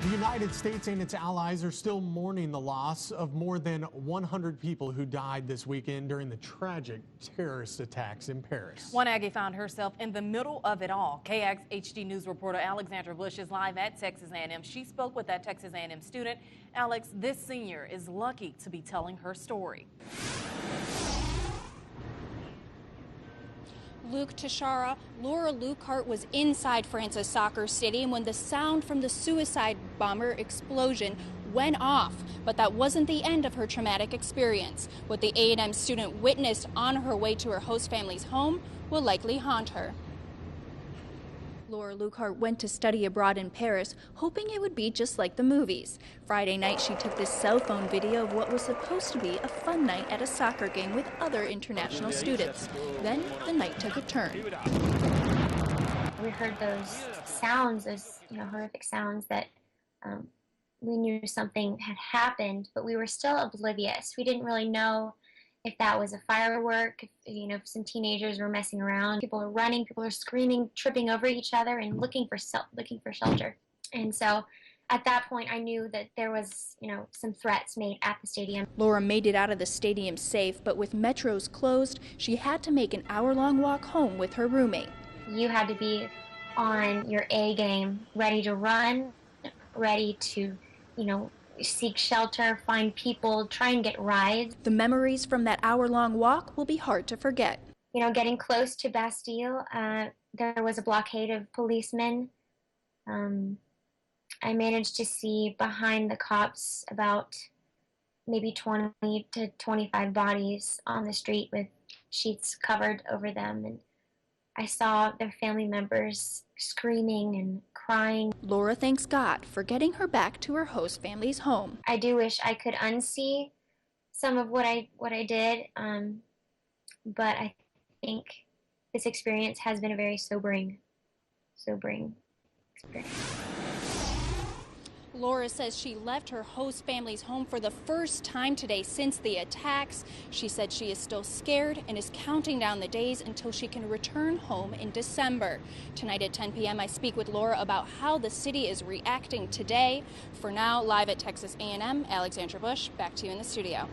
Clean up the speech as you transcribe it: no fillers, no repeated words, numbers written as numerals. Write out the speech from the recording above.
The United States and its allies are still mourning the loss of more than 100 people who died this weekend during the tragic terrorist attacks in Paris. One Aggie found herself in the middle of it all. KAGS HD News reporter Alexandra Bush is live at Texas A&M. She spoke with that Texas A&M student. Alex, this senior is lucky to be telling her story. Luke Tashara, Laura Luckhart was inside France's soccer stadium when the sound from the suicide bomber explosion went off. But that wasn't the end of her traumatic experience. What the A&M student witnessed on her way to her host family's home will likely haunt her. Laura Luckhart went to study abroad in Paris, hoping it would be just like the movies. Friday night, she took this cell phone video of what was supposed to be a fun night at a soccer game with other international students. Then the night took a turn. We heard those sounds, those horrific sounds that we knew something had happened, but we were still oblivious. We didn't really know if that was a firework, if some teenagers were messing around. People are running, people are screaming, tripping over each other and looking for shelter. And so at that point, I knew that there was, some threats made at the stadium. Laura made it out of the stadium safe, but with metros closed, she had to make an hour-long walk home with her roommate. You had to be on your A game, ready to run, ready to, seek shelter, find people, try and get rides. The memories from that hour-long walk will be hard to forget. Getting close to Bastille, there was a blockade of policemen. I managed to see behind the cops about maybe 20 to 25 bodies on the street with sheets covered over them. And I saw their family members screaming and crying. Laura thanks God for getting her back to her host family's home. I do wish I could unsee some of what I did, but I think this experience has been a very sobering experience. Laura says she left her host family's home for the first time today since the attacks. She said she is still scared and is counting down the days until she can return home in December. Tonight at 10 p.m. I speak with Laura about how the city is reacting today. For now, live at Texas A&M, Alexandra Bush, back to you in the studio.